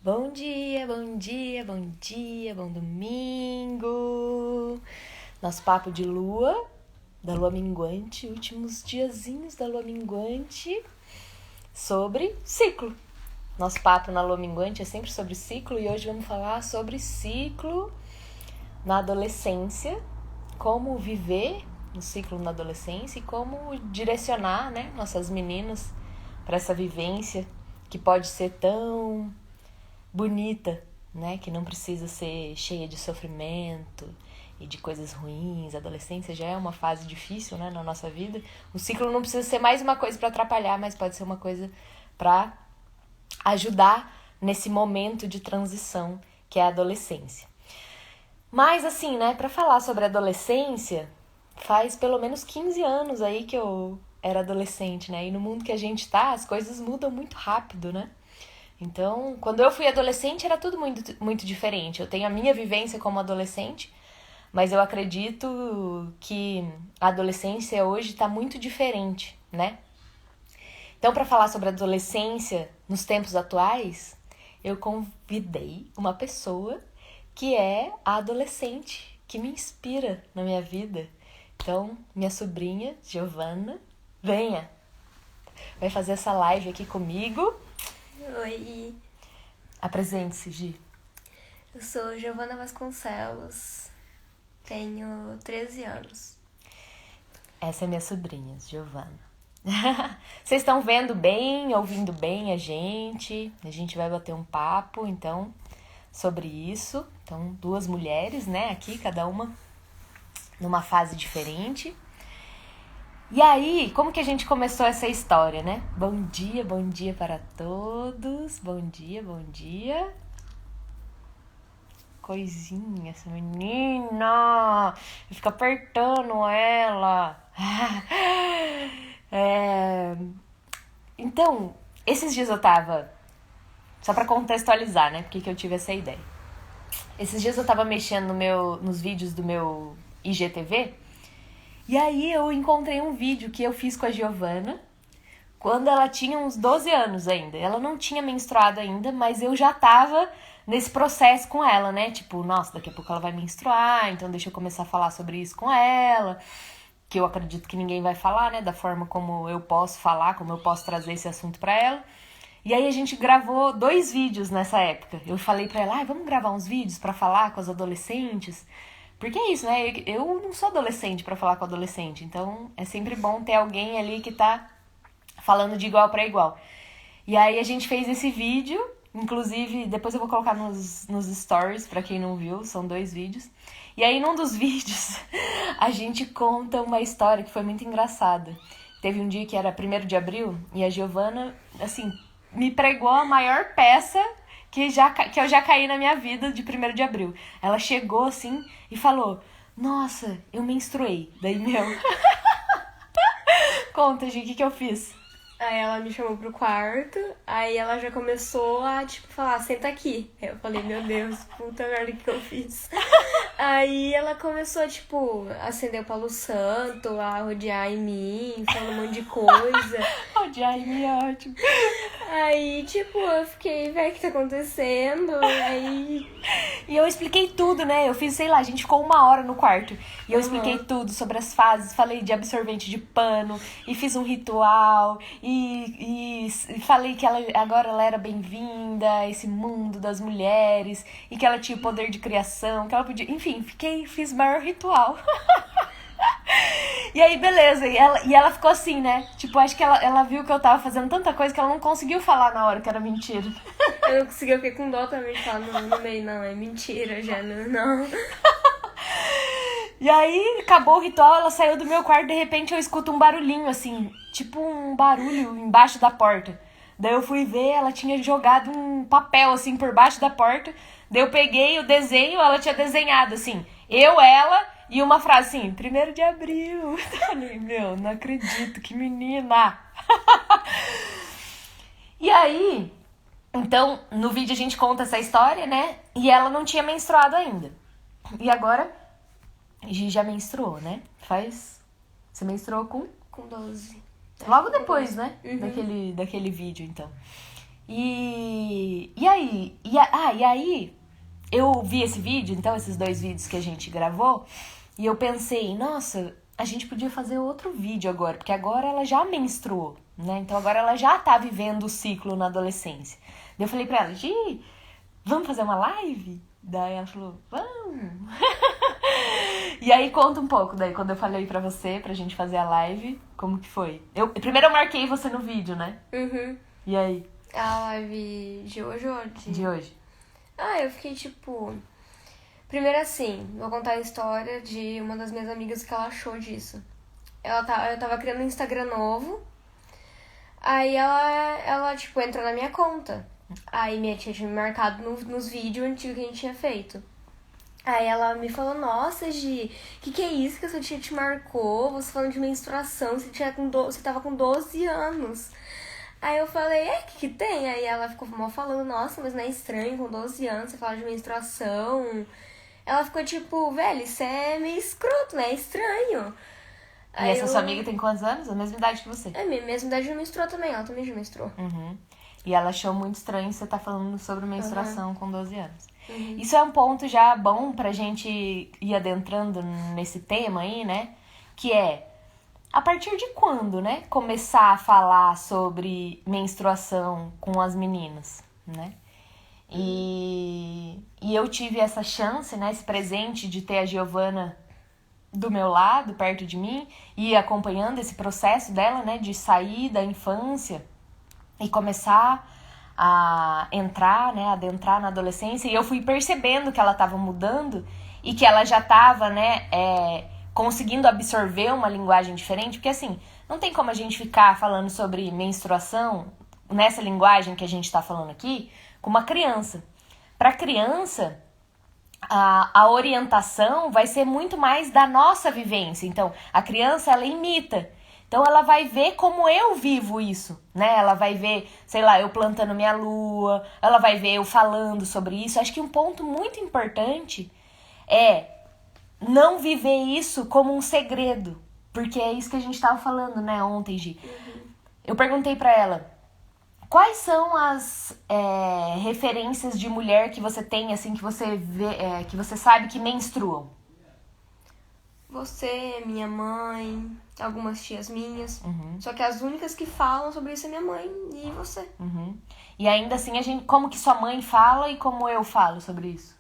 Bom dia, bom dia, bom dia, bom domingo. Nosso papo de lua, da lua minguante, últimos diazinhos da lua minguante, sobre ciclo. Nosso papo na lua minguante é sempre sobre ciclo e hoje vamos falar sobre ciclo na adolescência, como viver no ciclo na adolescência e como direcionar, né, nossas meninas para essa vivência que pode ser tão bonita, né? Que não precisa ser cheia de sofrimento e de coisas ruins. A adolescência já é uma fase difícil, né, na nossa vida. O ciclo não precisa ser mais uma coisa para atrapalhar, mas pode ser uma coisa para ajudar nesse momento de transição que é a adolescência. Mas assim, né, para falar sobre a adolescência, faz pelo menos 15 anos aí que eu era adolescente, né? E no mundo que a gente tá, as coisas mudam muito rápido, né? Então, quando eu fui adolescente, era tudo muito, muito diferente. Eu tenho a minha vivência como adolescente, mas eu acredito que a adolescência hoje está muito diferente, né? Então, para falar sobre a adolescência nos tempos atuais, eu convidei uma pessoa que é a adolescente, que me inspira na minha vida. Então, minha sobrinha, Giovana, venha! Vai fazer essa live aqui comigo. Oi, Apresente-se, Gi. eu sou Giovana Vasconcelos, tenho 13 anos. Essa é minha sobrinha, Giovana. Vocês estão vendo bem, ouvindo bem a gente vai bater um papo, então, sobre isso. Então, duas mulheres, né, aqui, cada uma numa fase diferente. E aí, como que a gente começou essa história, né? Bom dia para todos. Bom dia. Coisinha, essa menina. Eu fico apertando ela. Então, esses dias eu tava... Só pra contextualizar, né? Porque que eu tive essa ideia. Esses dias eu tava mexendo nos vídeos do meu IGTV. E aí eu encontrei um vídeo que eu fiz com a Giovana quando ela tinha uns 12 anos ainda. Ela não tinha menstruado ainda, mas eu já tava nesse processo com ela, né? Tipo, nossa, daqui a pouco ela vai menstruar, então deixa eu começar a falar sobre isso com ela. Que eu acredito que ninguém vai falar, né? Da forma como eu posso falar, como eu posso trazer esse assunto pra ela. E aí a gente gravou 2 vídeos nessa época. Eu falei pra ela, vamos gravar uns vídeos pra falar com as adolescentes. Porque é isso, né? Eu não sou adolescente pra falar com adolescente. Então é sempre bom ter alguém ali que tá falando de igual pra igual. E aí a gente fez esse vídeo. Inclusive, depois eu vou colocar nos stories, pra quem não viu, são 2 vídeos. E aí, num dos vídeos, a gente conta uma história que foi muito engraçada. Teve um dia que era 1º de abril, e a Giovana, assim, me pregou a maior peça que eu já caí na minha vida de 1º de abril. Ela chegou, assim, e falou, nossa, eu menstruei. Daí, conta, Gi, o que eu fiz? Aí ela me chamou pro quarto, aí ela já começou a, falar, senta aqui. Aí eu falei, meu Deus, puta merda, o que eu fiz? Aí ela começou, acender o Palo Santo, a rodear em mim, falando um monte de coisa. Rodear em mim é ótimo. Aí, eu fiquei, velho, o que tá acontecendo? Aí... E eu expliquei tudo, né? Eu fiz, sei lá, a gente ficou 1 hora no quarto. E eu expliquei tudo sobre as fases. Falei de absorvente de pano. E fiz um ritual. E falei que agora ela era bem-vinda a esse mundo das mulheres. E que ela tinha o poder de criação. Que ela podia... Enfim, fiz o maior ritual. E aí, beleza. E ela ficou assim, né? Acho que ela viu que eu tava fazendo tanta coisa que ela não conseguiu falar na hora que era mentira. Eu não consegui, eu fiquei com dó também de falar no meio, não, é mentira, já não. E aí, acabou o ritual, ela saiu do meu quarto, de repente eu escuto um barulhinho, assim, tipo um barulho embaixo da porta. Daí eu fui ver, ela tinha jogado um papel, assim, por baixo da porta. Daí eu peguei o desenho, ela tinha desenhado, assim, ela e uma frase assim, 1º de abril. Eu falei, não acredito, que menina. E aí, então, no vídeo a gente conta essa história, né? E ela não tinha menstruado ainda. E agora, a gente já menstruou, né? Você menstruou com 12. Logo depois, né? Uhum. Daquele vídeo, então. E aí? E aí, eu vi esse vídeo, então, esses 2 vídeos que a gente gravou, e eu pensei, nossa, a gente podia fazer outro vídeo agora, porque agora ela já menstruou, né? Então agora ela já tá vivendo o ciclo na adolescência. Daí eu falei pra ela, Gi, vamos fazer uma live? Daí ela falou, vamos! E aí conta um pouco, daí quando eu falei pra você, pra gente fazer a live, como que foi? Primeiro eu marquei você no vídeo, né? Uhum. E aí? A live de hoje ou De hoje? Eu fiquei tipo... Primeiro assim, vou contar a história de uma das minhas amigas que ela achou disso. Eu tava criando um Instagram novo, aí ela tipo, entrou na minha conta. Aí minha tia tinha me marcado nos vídeos antigos que a gente tinha feito. Aí ela me falou, nossa, Gi, que é isso que a sua tia te marcou? Você falando de menstruação, você tava com 12 anos. Aí eu falei, que tem? Aí ela ficou mal falando, nossa, mas não é estranho, com 12 anos você fala de menstruação. Ela ficou tipo, velho, isso é meio escroto, né? É estranho. E essa sua amiga tem quantos anos? A mesma idade que você? É, mesma idade já menstruou também, ela também já menstruou. Uhum. E ela achou muito estranho você estar falando sobre menstruação com 12 anos. Uhum. Isso é um ponto já bom pra gente ir adentrando nesse tema aí, né? Que é, a partir de quando, né? Começar a falar sobre menstruação com as meninas, né? E eu tive essa chance, né? Esse presente de ter a Giovana do meu lado, perto de mim, e acompanhando esse processo dela, né? De sair da infância e começar a entrar, né, adentrar na adolescência, e eu fui percebendo que ela estava mudando e que ela já estava, né, conseguindo absorver uma linguagem diferente, porque assim, não tem como a gente ficar falando sobre menstruação nessa linguagem que a gente está falando aqui com uma criança. Para criança, a orientação vai ser muito mais da nossa vivência. Então, a criança, ela imita. Então ela vai ver como eu vivo isso, né? Ela vai ver, sei lá, eu plantando minha lua, ela vai ver eu falando sobre isso. Acho que um ponto muito importante é não viver isso como um segredo, porque é isso que a gente estava falando, né, ontem, Gi. Uhum. Eu perguntei pra ela, quais são as referências de mulher que você tem, assim, que você vê, que você sabe que menstruam? Você, minha mãe, algumas tias minhas. Uhum. Só que as únicas que falam sobre isso é minha mãe e você. Uhum. E ainda assim, como que sua mãe fala e como eu falo sobre isso?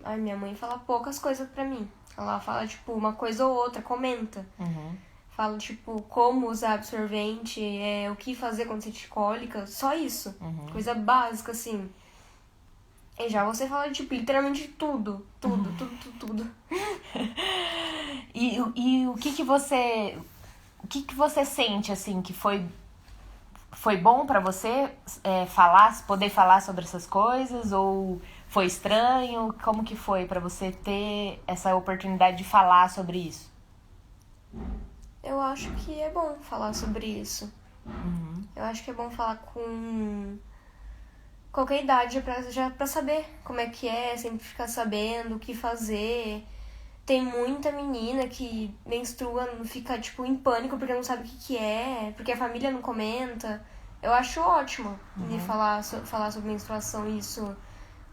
Ai, minha mãe fala poucas coisas pra mim. Ela fala, tipo, uma coisa ou outra, comenta. Uhum. Fala, tipo, como usar absorvente, o que fazer quando você te cólica. Só isso. Uhum. Coisa básica, assim. E já você fala, tipo, literalmente tudo. Tudo. E o que você... O que você sente, assim, que foi bom pra você poder falar sobre essas coisas? Ou foi estranho? Como que foi pra você ter essa oportunidade de falar sobre isso? Eu acho que é bom falar sobre isso. Uhum. Eu acho que é bom falar com qualquer idade pra saber como é que é, sempre ficar sabendo o que fazer. Tem muita menina que menstrua, fica, tipo, em pânico porque não sabe o que é, porque a família não comenta. Eu acho ótimo de falar sobre menstruação, isso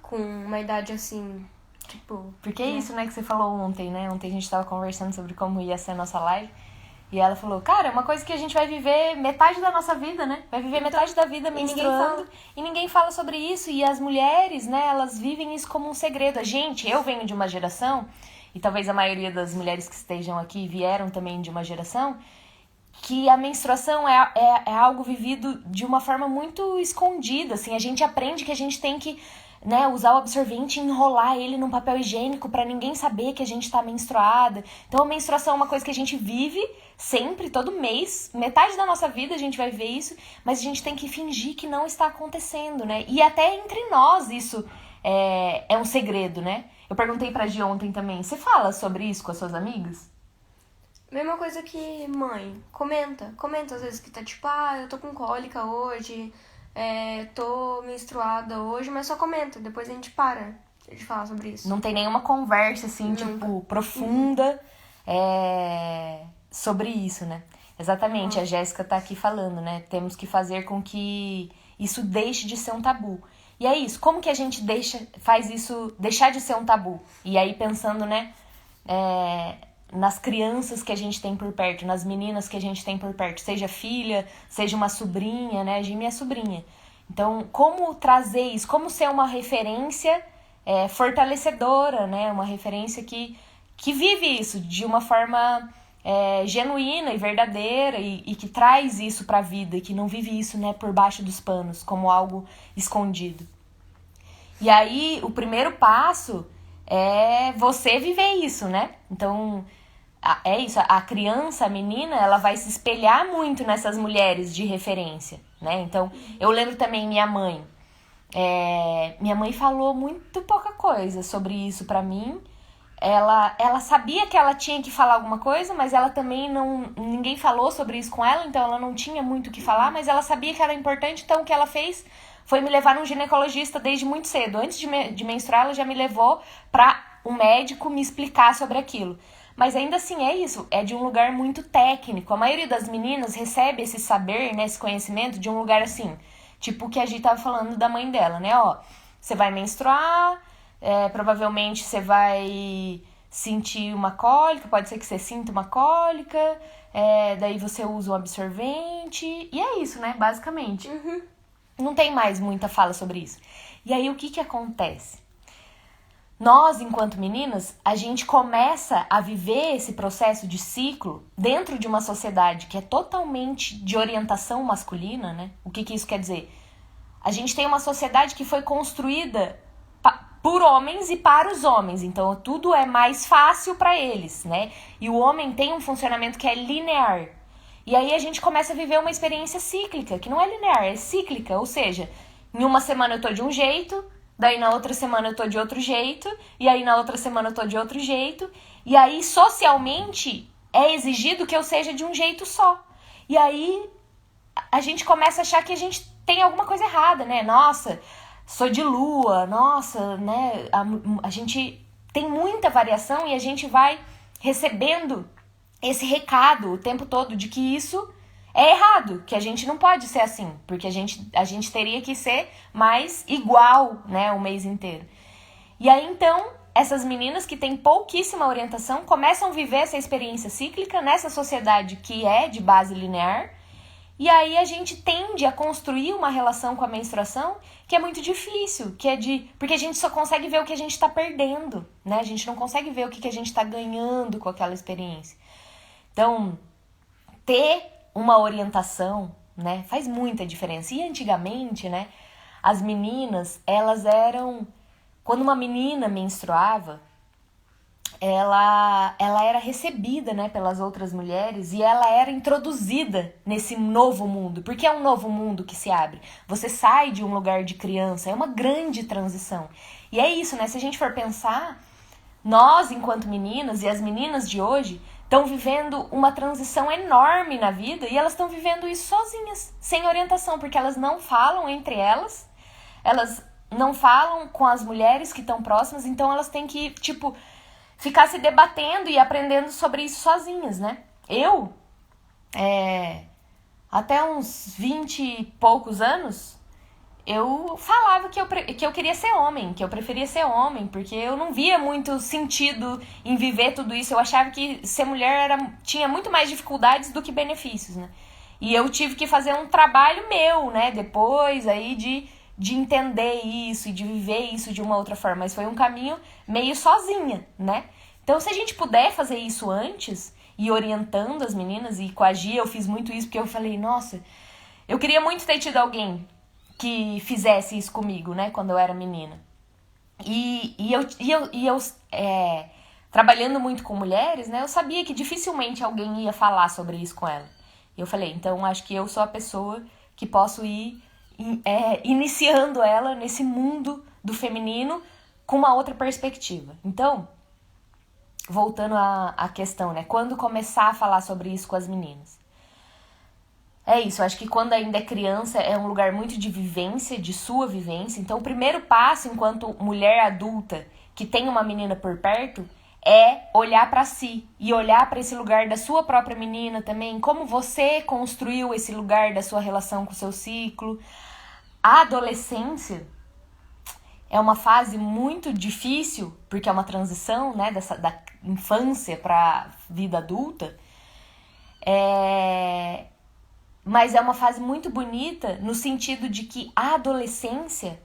com uma idade assim, tipo... Porque é isso, né, que você falou ontem, né? Ontem a gente tava conversando sobre como ia ser a nossa live. E ela falou, cara, é uma coisa que a gente vai viver metade da nossa vida, né? Vai viver metade da vida menstruando e ninguém fala sobre isso. E as mulheres, né, elas vivem isso como um segredo. Eu venho de uma geração, e talvez a maioria das mulheres que estejam aqui vieram também de uma geração, que a menstruação é algo vivido de uma forma muito escondida, assim. A gente aprende que a gente tem que, né, usar o absorvente e enrolar ele num papel higiênico pra ninguém saber que a gente tá menstruada. Então a menstruação é uma coisa que a gente vive sempre, todo mês, metade da nossa vida a gente vai ver isso, mas a gente tem que fingir que não está acontecendo, né? E até entre nós isso é um segredo, né? Eu perguntei pra Gi ontem também, você fala sobre isso com as suas amigas? Mesma coisa que mãe, comenta às vezes que tá tipo, eu tô com cólica hoje, tô menstruada hoje, mas só comenta, depois a gente para de falar sobre isso. Não tem nenhuma conversa assim, tipo, profunda sobre isso, né? Exatamente, a Jéssica tá aqui falando, né? Temos que fazer com que isso deixe de ser um tabu. E é isso, como que a gente faz isso deixar de ser um tabu? E aí pensando, né, nas crianças que a gente tem por perto, nas meninas que a gente tem por perto, seja filha, seja uma sobrinha, né, a Gi é sobrinha. Então, como trazer isso, como ser uma referência fortalecedora, né, uma referência que vive isso de uma forma genuína e verdadeira e que traz isso para a vida, que não vive isso, né, por baixo dos panos, como algo escondido. E aí, o primeiro passo é você viver isso, né? Então, é isso, a criança, a menina, ela vai se espelhar muito nessas mulheres de referência, né? Então, eu lembro também minha mãe. Minha mãe falou muito pouca coisa sobre isso pra mim. Ela sabia que ela tinha que falar alguma coisa, mas ela também ninguém falou sobre isso com ela, então ela não tinha muito o que falar, mas ela sabia que era importante, então o que ela fez foi me levar num ginecologista desde muito cedo. Antes de menstruar, ela já me levou pra um médico me explicar sobre aquilo. Mas ainda assim é isso, é de um lugar muito técnico. A maioria das meninas recebe esse saber, né, esse conhecimento de um lugar assim, tipo o que a Gi tava falando da mãe dela, né, ó, você vai menstruar, provavelmente você vai sentir uma cólica, pode ser que você sinta uma cólica, daí você usa um absorvente, e é isso, né, basicamente. Não tem mais muita fala sobre isso. E aí o que acontece? Nós, enquanto meninas, a gente começa a viver esse processo de ciclo dentro de uma sociedade que é totalmente de orientação masculina, né? O que isso quer dizer? A gente tem uma sociedade que foi construída por homens e para os homens, então tudo é mais fácil para eles, né? E o homem tem um funcionamento que é linear. E aí a gente começa a viver uma experiência cíclica, que não é linear, é cíclica, ou seja, em uma semana eu tô de um jeito, daí na outra semana eu tô de outro jeito, e aí na outra semana eu tô de outro jeito, e aí socialmente é exigido que eu seja de um jeito só. E aí a gente começa a achar que a gente tem alguma coisa errada, né? Nossa, sou de lua, nossa, né? A gente tem muita variação e a gente vai recebendo esse recado o tempo todo de que isso é errado, que a gente não pode ser assim, porque a gente teria que ser mais igual, né, o mês inteiro. E aí, então, essas meninas que têm pouquíssima orientação começam a viver essa experiência cíclica nessa sociedade que é de base linear, e aí a gente tende a construir uma relação com a menstruação que é muito difícil, porque a gente só consegue ver o que a gente está perdendo, né? A gente não consegue ver o que a gente está ganhando com aquela experiência. Então, ter uma orientação, né, faz muita diferença. E antigamente, né, as meninas, elas eram... Quando uma menina menstruava, ela era recebida, né, pelas outras mulheres e ela era introduzida nesse novo mundo. Porque é um novo mundo que se abre. Você sai de um lugar de criança, é uma grande transição. E é isso, né, se a gente for pensar, nós, enquanto meninas, e as meninas de hoje estão vivendo uma transição enorme na vida e elas estão vivendo isso sozinhas, sem orientação, porque elas não falam entre elas não falam com as mulheres que estão próximas, então elas têm que, ficar se debatendo e aprendendo sobre isso sozinhas, né? Eu, até uns 20 e poucos anos, eu falava que eu queria ser homem, que eu preferia ser homem, porque eu não via muito sentido em viver tudo isso. Eu achava que ser mulher tinha muito mais dificuldades do que benefícios, né? E eu tive que fazer um trabalho meu, né? Depois aí de entender isso e de viver isso de uma outra forma. Mas foi um caminho meio sozinha, né? Então, se a gente puder fazer isso antes, e orientando as meninas, e com a Gia eu fiz muito isso, porque eu falei, nossa, eu queria muito ter tido alguém que fizesse isso comigo, né, quando eu era menina. E eu trabalhando muito com mulheres, né, eu sabia que dificilmente alguém ia falar sobre isso com ela. E eu falei, então acho que eu sou a pessoa que posso ir iniciando ela nesse mundo do feminino com uma outra perspectiva. Então, voltando à questão, né, quando começar a falar sobre isso com as meninas? É isso, acho que quando ainda é criança é um lugar muito de vivência, de sua vivência. Então, o primeiro passo enquanto mulher adulta que tem uma menina por perto é olhar para si e olhar para esse lugar da sua própria menina também, como você construiu esse lugar da sua relação com o seu ciclo. A adolescência é uma fase muito difícil, porque é uma transição, né, da infância para vida adulta, mas é uma fase muito bonita no sentido de que a adolescência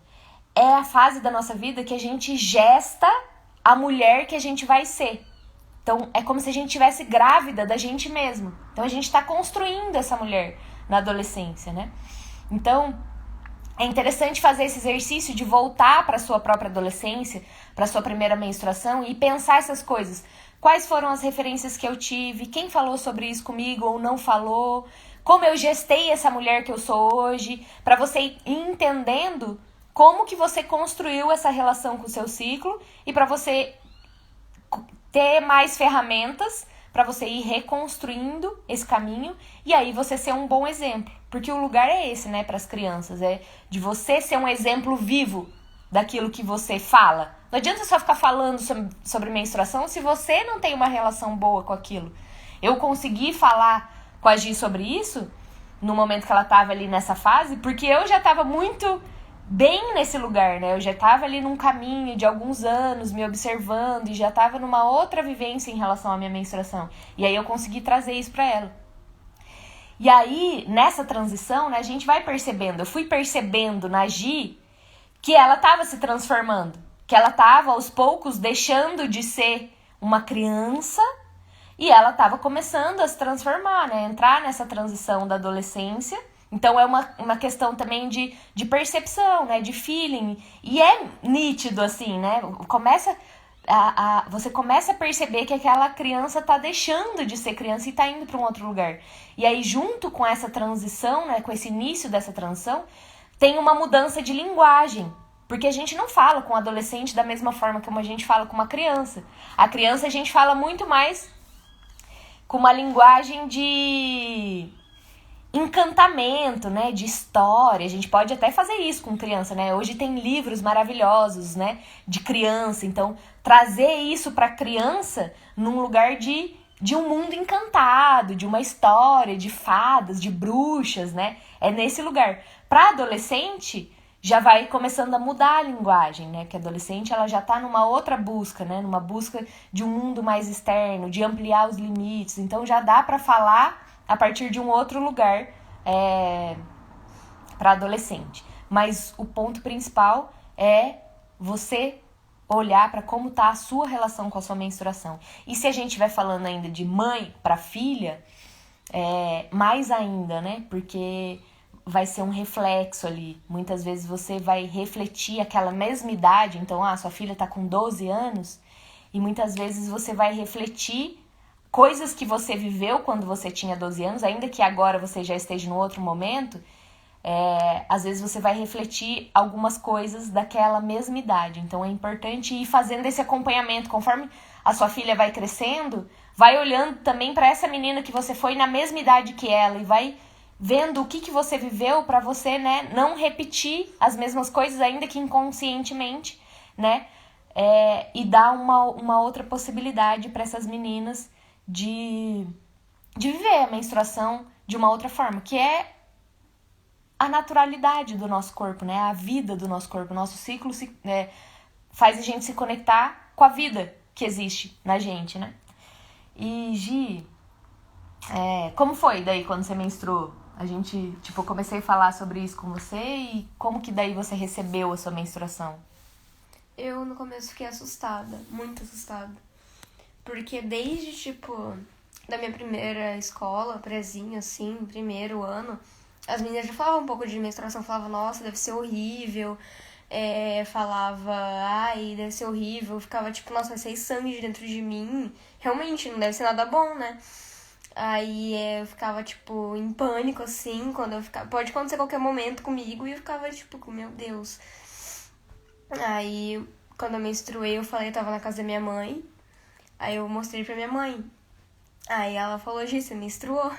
é a fase da nossa vida que a gente gesta a mulher que a gente vai ser. Então, é como se a gente estivesse grávida da gente mesmo. Então, a gente está construindo essa mulher na adolescência, né? Então, é interessante fazer esse exercício de voltar para a sua própria adolescência, para a sua primeira menstruação e pensar essas coisas. Quais foram as referências que eu tive? Quem falou sobre isso comigo ou não falou? Como eu gestei essa mulher que eu sou hoje? Para você ir entendendo como que você construiu essa relação com o seu ciclo e para você ter mais ferramentas para você ir reconstruindo esse caminho e aí você ser um bom exemplo. Porque o lugar é esse, né, para as crianças, é de você ser um exemplo vivo daquilo que você fala. Não adianta só ficar falando sobre menstruação se você não tem uma relação boa com aquilo. Eu consegui falar com a Gi sobre isso no momento que ela estava ali nessa fase, porque eu já estava muito bem nesse lugar, né? Eu já estava ali num caminho de alguns anos me observando e já estava numa outra vivência em relação à minha menstruação. E aí eu consegui trazer isso para ela. E aí, nessa transição, né, a gente vai percebendo. Eu fui percebendo na Gi que ela estava se transformando. Que ela estava, aos poucos, deixando de ser uma criança e ela estava começando a se transformar, né? Entrar nessa transição da adolescência. Então, é uma questão também de percepção, né? De feeling. E é nítido, assim, né? Você começa a perceber que aquela criança tá deixando de ser criança e tá indo para um outro lugar. E aí, junto com essa transição, né? Com esse início dessa transição, tem uma mudança de linguagem. Porque a gente não fala com o adolescente da mesma forma como a gente fala com uma criança. A criança a gente fala muito mais com uma linguagem de encantamento, né, de história. A gente pode até fazer isso com criança, né? Hoje tem livros maravilhosos, né, de criança. Então, trazer isso para criança num lugar de um mundo encantado, de uma história, de fadas, de bruxas, né? É nesse lugar. Para adolescente, já vai começando a mudar a linguagem, né? Porque a adolescente, ela já tá numa outra busca, né? Numa busca de um mundo mais externo, de ampliar os limites. Então, já dá para falar a partir de um outro lugar para adolescente. Mas o ponto principal é você olhar para como tá a sua relação com a sua menstruação. E se a gente estiver falando ainda de mãe para filha, mais ainda, né? Porque vai ser um reflexo ali. Muitas vezes você vai refletir aquela mesma idade. Então, sua filha tá com 12 anos e muitas vezes você vai refletir coisas que você viveu quando você tinha 12 anos, ainda que agora você já esteja no outro momento, às vezes você vai refletir algumas coisas daquela mesma idade. Então é importante ir fazendo esse acompanhamento. Conforme a sua filha vai crescendo, vai olhando também para essa menina que você foi na mesma idade que ela e vai vendo o que você viveu para você, né, não repetir as mesmas coisas, ainda que inconscientemente, né, e dar uma outra possibilidade para essas meninas de viver a menstruação de uma outra forma, que é a naturalidade do nosso corpo, né? A vida do nosso corpo. O nosso ciclo faz a gente se conectar com a vida que existe na gente, né? E, Gi, como foi daí quando você menstruou? A gente, comecei a falar sobre isso com você e como que daí você recebeu a sua menstruação? Eu, no começo, fiquei assustada, muito assustada. Porque desde, da minha primeira escola, prezinho, assim, primeiro ano, as meninas já falavam um pouco de menstruação, falavam, nossa, deve ser horrível, falava, ai, deve ser horrível, eu ficava nossa, vai sair sangue de dentro de mim, realmente, não deve ser nada bom, né? Aí eu ficava, em pânico, assim, quando eu ficava, pode acontecer a qualquer momento comigo, e eu ficava, meu Deus. Aí, quando eu menstruei, eu tava na casa da minha mãe. Aí eu mostrei pra minha mãe. Aí ela falou, Gi, você menstruou?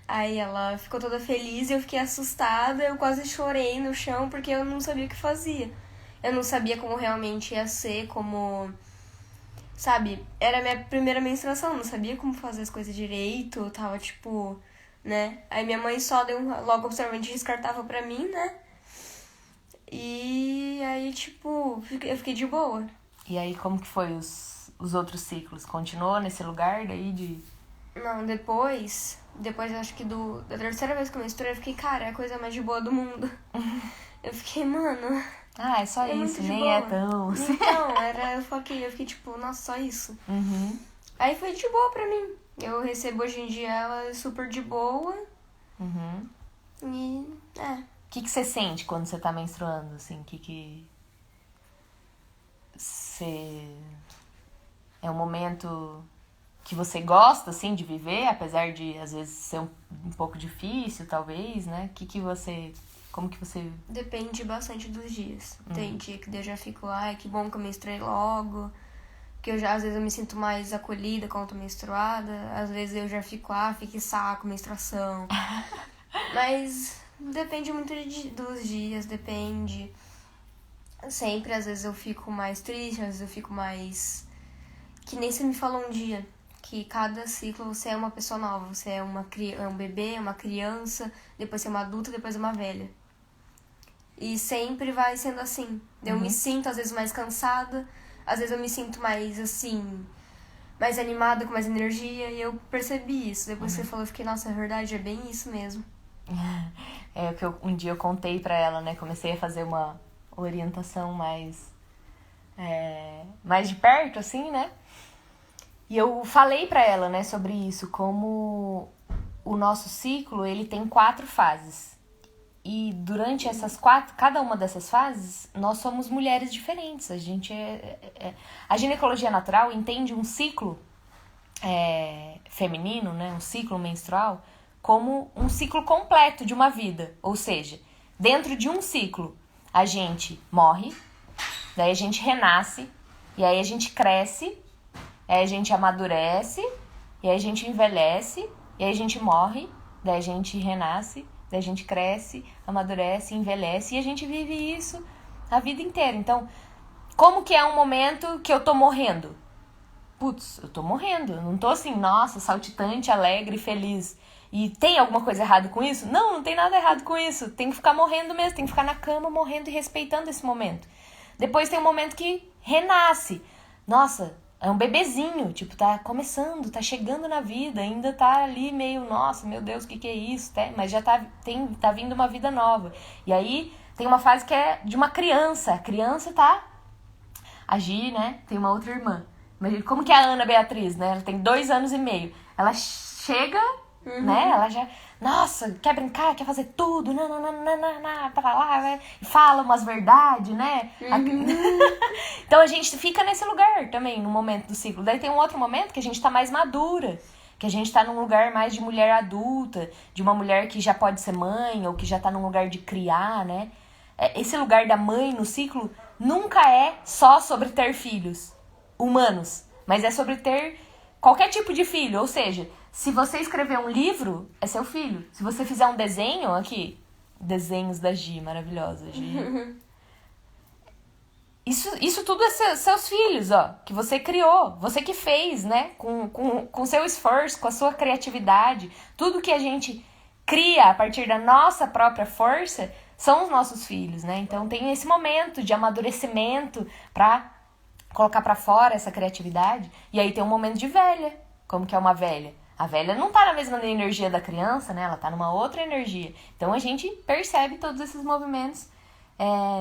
Aí ela ficou toda feliz e eu fiquei assustada. Eu quase chorei no chão porque eu não sabia o que fazia. Eu não sabia como realmente ia ser, sabe? Era a minha primeira menstruação, eu não sabia como fazer as coisas direito. Eu tava, né? Aí minha mãe só deu logo observante descartável pra mim, né? E aí, tipo, eu fiquei de boa. E aí, como que foi os outros ciclos? Continuou nesse lugar daí de... Não, depois eu acho que da terceira vez que eu menstruei, eu fiquei, cara, é a coisa mais de boa do mundo. Eu fiquei, mano... Ah, é só é isso, muito de nem boa. é tão... Então, eu fiquei tipo, nossa, só isso. Uhum. Aí foi de boa pra mim. Eu recebo hoje em dia ela super de boa. Uhum. E, O que você sente quando você tá menstruando, assim? O que você... É um momento que você gosta, assim, de viver, apesar de, às vezes, ser um pouco difícil, talvez, né? Como que você... depende bastante dos dias. Tem dia que eu já fico, ai, que bom que eu menstruei logo. Que às vezes eu me sinto mais acolhida quando tô menstruada. Às vezes eu já fico, fique saco, menstruação. Mas depende muito dos dias, depende. Sempre, às vezes eu fico mais triste, às vezes eu fico mais... Que nem você me falou um dia, que cada ciclo você é uma pessoa nova. Você é um bebê, uma criança, depois você é uma adulta, depois é uma velha. E sempre vai sendo assim. Eu me sinto, às vezes, mais cansada. Às vezes eu me sinto mais, assim, mais animada, com mais energia. E eu percebi isso. Depois que você falou, eu fiquei, nossa, é verdade, é bem isso mesmo. É o que um dia eu contei pra ela, né? Comecei a fazer uma orientação mais de perto, assim, né? E eu falei pra ela, né, sobre isso, como o nosso ciclo, ele tem 4 fases. E durante essas 4, cada uma dessas fases, nós somos mulheres diferentes. A gente a ginecologia natural entende um ciclo feminino, né, um ciclo menstrual, como um ciclo completo de uma vida. Ou seja, dentro de um ciclo, a gente morre, daí a gente renasce, e aí a gente cresce, aí a gente amadurece, e aí a gente envelhece, e aí a gente morre, daí a gente renasce, daí a gente cresce, amadurece, envelhece, e a gente vive isso a vida inteira. Então, como que é um momento que eu tô morrendo? Putz, eu tô morrendo. Eu não tô assim, nossa, saltitante, alegre, feliz. E tem alguma coisa errada com isso? Não, não tem nada errado com isso. Tem que ficar morrendo mesmo, tem que ficar na cama morrendo e respeitando esse momento. Depois tem um momento que renasce. Nossa, é um bebezinho, tipo, tá começando, tá chegando na vida, ainda tá ali meio, nossa, meu Deus, o que é isso? Mas já tá vindo uma vida nova. E aí tem uma fase que é de uma criança. A criança tá agir, né? Tem uma outra irmã. Imagina como que é a Ana Beatriz, né? Ela tem 2 anos e meio. Ela chega, né? Ela já, nossa, quer brincar, quer fazer tudo, pra lá, né? E fala umas verdades, né? Então a gente fica nesse lugar também, no momento do ciclo. Daí tem um outro momento que a gente tá mais madura, que a gente tá num lugar mais de mulher adulta, de uma mulher que já pode ser mãe, ou que já tá num lugar de criar, né? Esse lugar da mãe no ciclo nunca é só sobre ter filhos humanos, mas é sobre ter qualquer tipo de filho. Ou seja, se você escrever um livro, é seu filho. Se você fizer um desenho, aqui, desenhos da Gi, maravilhosa, Gi. Isso tudo é seus filhos, ó, que você criou, você que fez, né, com seu esforço, com a sua criatividade. Tudo que a gente cria a partir da nossa própria força são os nossos filhos, né? Então tem esse momento de amadurecimento pra colocar pra fora essa criatividade. E aí tem um momento de velha. Como que é uma velha? A velha não tá na mesma energia da criança, né? Ela tá numa outra energia. Então a gente percebe todos esses movimentos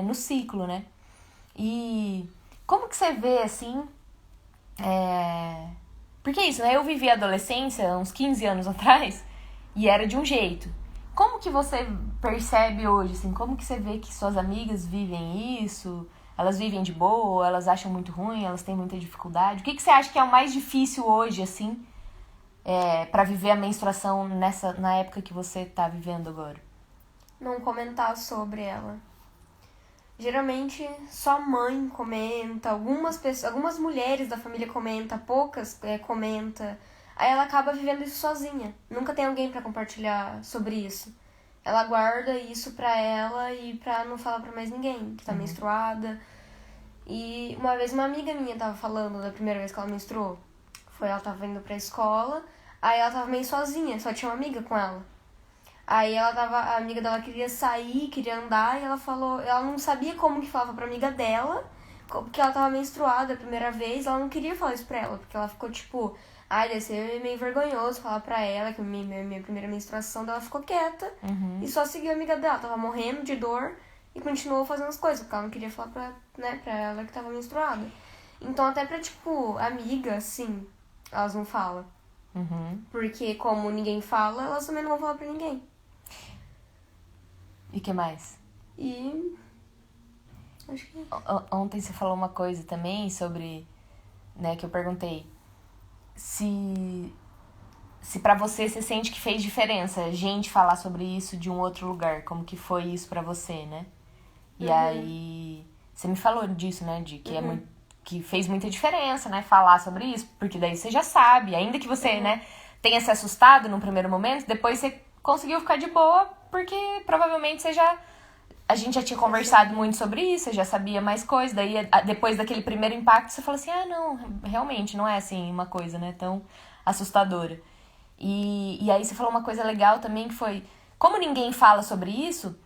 no ciclo, né? E como que você vê, assim... Porque é isso, né? Eu vivi a adolescência uns 15 anos atrás e era de um jeito. Como que você percebe hoje, assim? Como que você vê que suas amigas vivem isso? Elas vivem de boa? Elas acham muito ruim? Elas têm muita dificuldade? O que você acha que é o mais difícil hoje, assim, pra viver a menstruação na época que você tá vivendo agora? Não comentar sobre ela. Geralmente só a mãe comenta, algumas mulheres da família comentam, poucas comenta. Aí ela acaba vivendo isso sozinha. Nunca tem alguém pra compartilhar sobre isso. Ela guarda isso pra ela e pra não falar pra mais ninguém que tá menstruada. E uma vez uma amiga minha tava falando da primeira vez que ela menstruou. Ela tava indo pra escola, aí ela tava meio sozinha, só tinha uma amiga com ela. Aí a amiga dela queria sair, queria andar, e ela falou, ela não sabia como que falava pra amiga dela, porque ela tava menstruada a primeira vez, ela não queria falar isso pra ela, porque ela ficou tipo, ai, deve ser meio vergonhoso falar pra ela que minha primeira menstruação dela ficou quieta, e só seguiu a amiga dela, tava morrendo de dor, e continuou fazendo as coisas, porque ela não queria falar pra ela que tava menstruada. Então até pra, tipo, amiga, assim, elas não falam. Porque como ninguém fala, elas também não vão falar pra ninguém. E que mais? E acho que Ontem você falou uma coisa também sobre, né, que eu perguntei se pra você sente que fez diferença a gente falar sobre isso de um outro lugar, como que foi isso pra você, né? E aí você me falou disso, né, de que que fez muita diferença, né, falar sobre isso, porque daí você já sabe, ainda que você, né, tenha se assustado no primeiro momento, depois você conseguiu ficar de boa, porque provavelmente a gente já tinha conversado muito sobre isso, você já sabia mais coisas, daí depois daquele primeiro impacto você falou assim, não, realmente não é assim uma coisa, né, tão assustadora. E aí você falou uma coisa legal também, que foi, como ninguém fala sobre isso,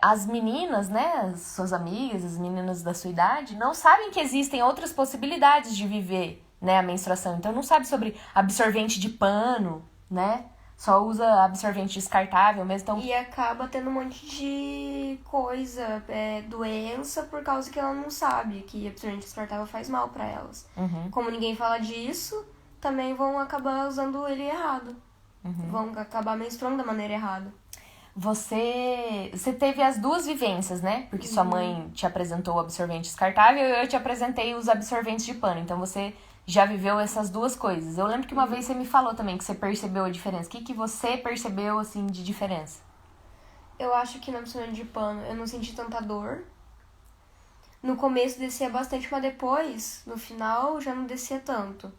as meninas, né, as suas amigas, as meninas da sua idade, não sabem que existem outras possibilidades de viver, né, a menstruação. Então não sabe sobre absorvente de pano, né? Só usa absorvente descartável mesmo. Então... E acaba tendo um monte de coisa, doença, por causa que ela não sabe que absorvente descartável faz mal pra elas. Como ninguém fala disso, também vão acabar usando ele errado. Vão acabar menstruando da maneira errada. Você teve as duas vivências, né? Porque sua mãe te apresentou o absorvente descartável e eu te apresentei os absorventes de pano. Então você já viveu essas duas coisas. Eu lembro que uma vez você me falou também que você percebeu a diferença. O que você percebeu, assim, de diferença? Eu acho que no absorvente de pano eu não senti tanta dor. No começo descia bastante, mas depois, no final, já não descia tanto.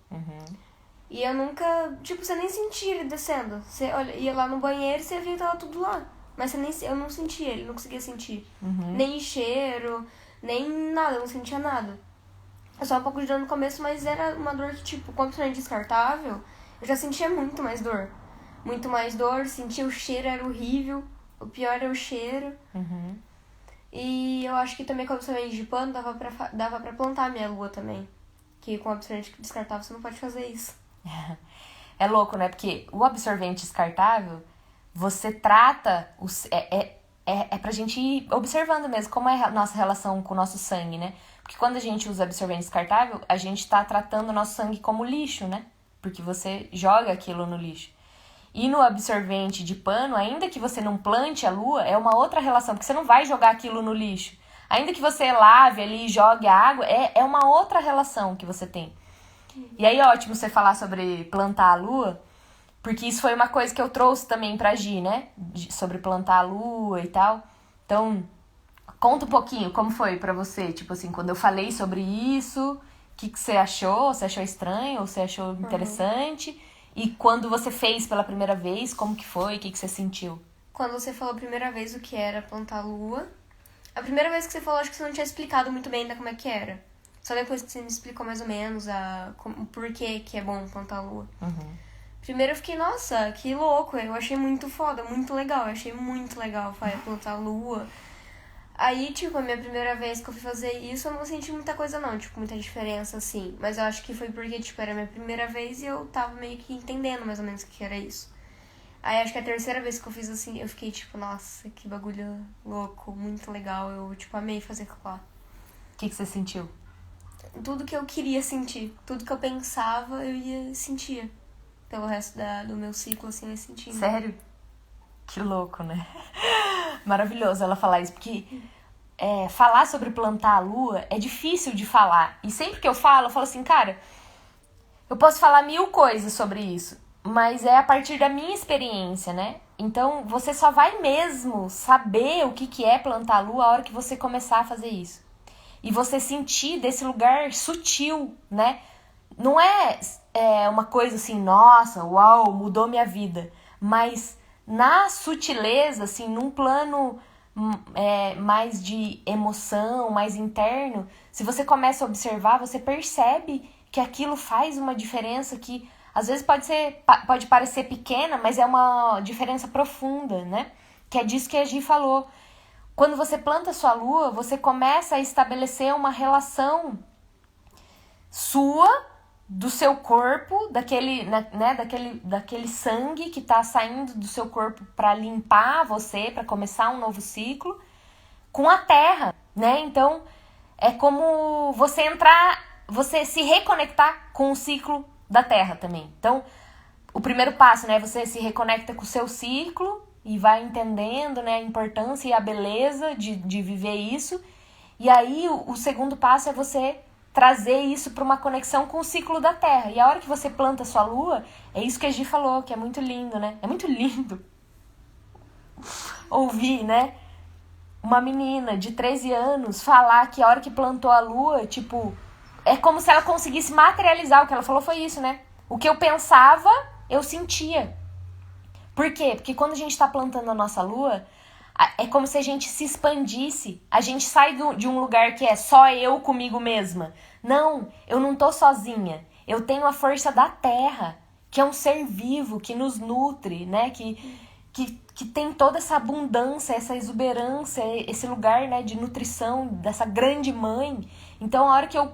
E eu nunca... Tipo, você nem sentia ele descendo. Você ia lá no banheiro e você via que tava tudo lá. Mas eu não sentia ele, não conseguia sentir. Nem cheiro, nem nada, eu não sentia nada. Eu só um pouco de dor no começo, mas era uma dor que, tipo, como era descartável, eu já sentia muito mais dor. Muito mais dor, sentia o cheiro, era horrível. O pior era o cheiro. E eu acho que também com o absorvente de pano dava pra plantar a minha lua também. Que com o absorvente descartável você não pode fazer isso. É louco, né? Porque o absorvente descartável, você trata... É pra gente ir observando mesmo como é a nossa relação com o nosso sangue, né? Porque quando a gente usa absorvente descartável, a gente tá tratando o nosso sangue como lixo, né? Porque você joga aquilo no lixo. E no absorvente de pano, ainda que você não plante a lua, é uma outra relação, porque você não vai jogar aquilo no lixo. Ainda que você lave ali e jogue a água, é uma outra relação que você tem. E aí, ótimo você falar sobre plantar a lua, porque isso foi uma coisa que eu trouxe também pra Gi, né? Sobre plantar a lua e tal. Então, conta um pouquinho como foi pra você, tipo assim, quando eu falei sobre isso, o que você achou? Você achou estranho ou você achou interessante? E quando você fez pela primeira vez, como que foi? O que você sentiu? Quando você falou a primeira vez o que era plantar a lua, a primeira vez que você falou, acho que você não tinha explicado muito bem ainda como é que era. Só depois que você me explicou mais ou menos o porquê que é bom plantar a lua. Primeiro eu fiquei, nossa, que louco. Eu achei muito foda, muito legal. Eu achei muito legal plantar a lua. Aí, tipo, a minha primeira vez que eu fui fazer isso, eu não senti muita coisa não, tipo, muita diferença, assim. Mas eu acho que foi porque, tipo, era a minha primeira vez e eu tava meio que entendendo mais ou menos o que era isso. Aí, acho que a terceira vez que eu fiz assim, eu fiquei, tipo, nossa, que bagulho louco, muito legal. Eu, tipo, amei fazer aquilo lá. O que você sentiu? Tudo que eu queria sentir, tudo que eu pensava, eu ia sentir. Pelo resto do meu ciclo, assim, eu ia sentindo. Sério? Que louco, né? Maravilhoso ela falar isso, porque falar sobre plantar a lua é difícil de falar. E sempre que eu falo assim, cara, eu posso falar 1000 coisas sobre isso, mas é a partir da minha experiência, né? Então, você só vai mesmo saber o que é plantar a lua a hora que você começar a fazer isso. E você sentir desse lugar sutil, né? Não é uma coisa assim, nossa, uau, mudou minha vida. Mas na sutileza, assim, num plano mais de emoção, mais interno, se você começa a observar, você percebe que aquilo faz uma diferença, que às vezes pode parecer pequena, mas é uma diferença profunda, né? Que é disso que a Gi falou. Quando você planta a sua lua, você começa a estabelecer uma relação sua, do seu corpo, daquele sangue que tá saindo do seu corpo para limpar você, para começar um novo ciclo, com a terra, né? Então, é como você se reconectar com o ciclo da terra também. Então, o primeiro passo, né? Você se reconecta com o seu ciclo e vai entendendo, né, a importância e a beleza de viver isso. E aí, o segundo passo é você trazer isso para uma conexão com o ciclo da terra. E a hora que você planta a sua lua, é isso que a Gi falou, que é muito lindo, né? É muito lindo ouvir, né? Uma menina de 13 anos falar que a hora que plantou a lua, tipo, é como se ela conseguisse materializar. O que ela falou foi isso, né? O que eu pensava, eu sentia. Por quê? Porque quando a gente tá plantando a nossa lua, é como se a gente se expandisse. A gente sai de um lugar que é só eu comigo mesma. Não, eu não tô sozinha. Eu tenho a força da terra, que é um ser vivo, que nos nutre, né? Que tem toda essa abundância, essa exuberância, esse lugar, né, de nutrição dessa grande mãe. Então, a hora que eu